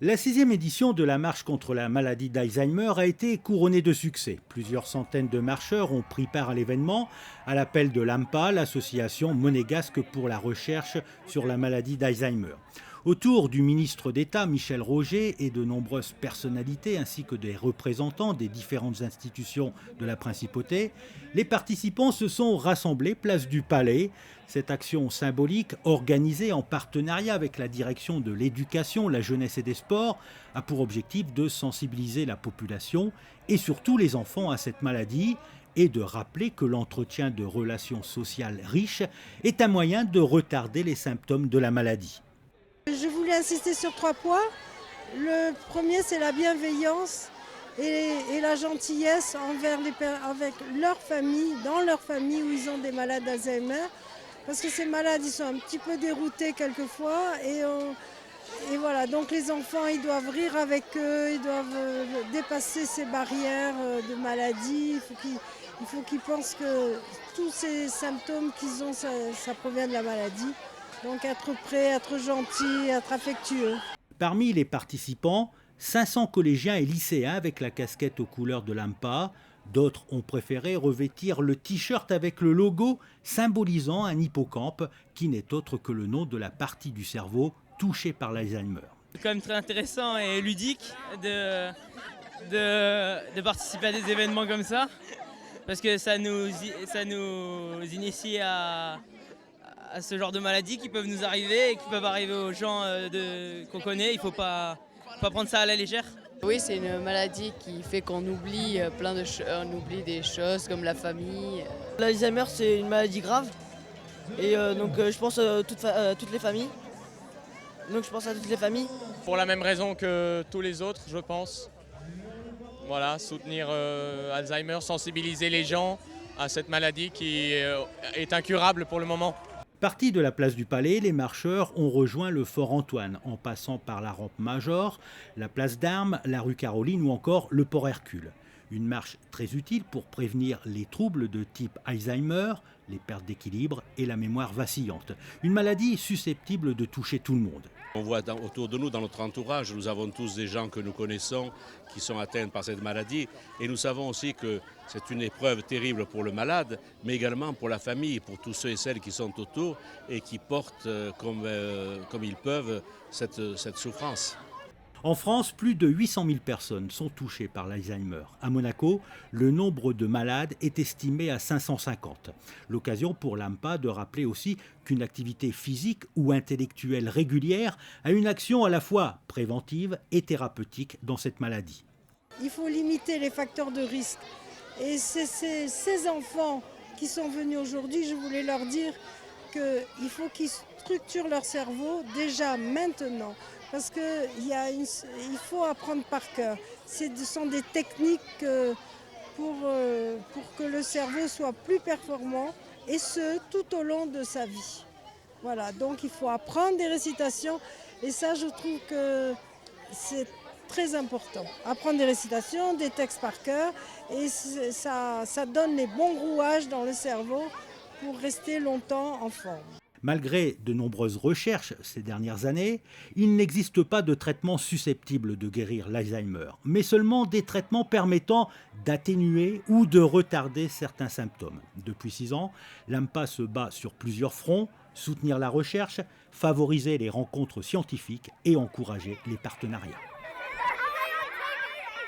La 6e édition de la marche contre la maladie d'Alzheimer a été couronnée de succès. Plusieurs centaines de marcheurs ont pris part à l'événement à l'appel de l'AMPA, l'association monégasque pour la recherche sur la maladie d'Alzheimer. Autour du ministre d'État Michel Roger et de nombreuses personnalités ainsi que des représentants des différentes institutions de la principauté, les participants se sont rassemblés place du Palais. Cette action symbolique, organisée en partenariat avec la direction de l'éducation, la jeunesse et des sports, a pour objectif de sensibiliser la population et surtout les enfants à cette maladie et de rappeler que l'entretien de relations sociales riches est un moyen de retarder les symptômes de la maladie. Je voulais insister sur 3 points. Le premier, c'est la bienveillance et la gentillesse avec leur famille, dans leur famille où ils ont des malades d'Alzheimer. Parce que ces malades, ils sont un petit peu déroutés quelquefois. Et voilà, donc les enfants, ils doivent rire avec eux, ils doivent dépasser ces barrières de maladie. Il faut qu'ils pensent que tous ces symptômes qu'ils ont, ça provient de la maladie. Donc être prêt, être gentil, être affectueux. Parmi les participants, 500 collégiens et lycéens avec la casquette aux couleurs de l'AMPA. D'autres ont préféré revêtir le t-shirt avec le logo symbolisant un hippocampe qui n'est autre que le nom de la partie du cerveau touchée par l'Alzheimer. C'est quand même très intéressant et ludique de participer à des événements comme ça parce que ça nous initie à ce genre de maladies qui peuvent nous arriver et qui peuvent arriver aux gens qu'on connaît. Il ne faut pas prendre ça à la légère. Oui, c'est une maladie qui fait qu'on oublie on oublie des choses comme la famille. L'Alzheimer, c'est une maladie grave et donc je pense à toutes les familles. Donc je pense à toutes les familles. Pour la même raison que tous les autres, je pense. Voilà, soutenir Alzheimer, sensibiliser les gens à cette maladie qui est incurable pour le moment. Partis de la place du Palais, les marcheurs ont rejoint le Fort Antoine en passant par la rampe Major, la place d'Armes, la rue Caroline ou encore le port Hercule. Une marche très utile pour prévenir les troubles de type Alzheimer, les pertes d'équilibre et la mémoire vacillante. Une maladie susceptible de toucher tout le monde. On voit autour de nous, dans notre entourage, nous avons tous des gens que nous connaissons qui sont atteints par cette maladie. Et nous savons aussi que c'est une épreuve terrible pour le malade, mais également pour la famille, pour tous ceux et celles qui sont autour et qui portent comme ils peuvent cette souffrance. En France, plus de 800 000 personnes sont touchées par l'Alzheimer. À Monaco, le nombre de malades est estimé à 550. L'occasion pour l'AMPA de rappeler aussi qu'une activité physique ou intellectuelle régulière a une action à la fois préventive et thérapeutique dans cette maladie. Il faut limiter les facteurs de risque. Et c'est ces enfants qui sont venus aujourd'hui, je voulais leur dire qu'il faut qu'ils structurent leur cerveau déjà maintenant. Parce qu'il faut apprendre par cœur. Ce sont des techniques pour que le cerveau soit plus performant et ce, tout au long de sa vie. Voilà, donc il faut apprendre des récitations et ça, je trouve que c'est très important. Apprendre des récitations, des textes par cœur et ça donne les bons rouages dans le cerveau pour rester longtemps en forme. Malgré de nombreuses recherches ces dernières années, il n'existe pas de traitement susceptible de guérir l'Alzheimer, mais seulement des traitements permettant d'atténuer ou de retarder certains symptômes. Depuis 6 ans, l'AMPA se bat sur plusieurs fronts, soutenir la recherche, favoriser les rencontres scientifiques et encourager les partenariats.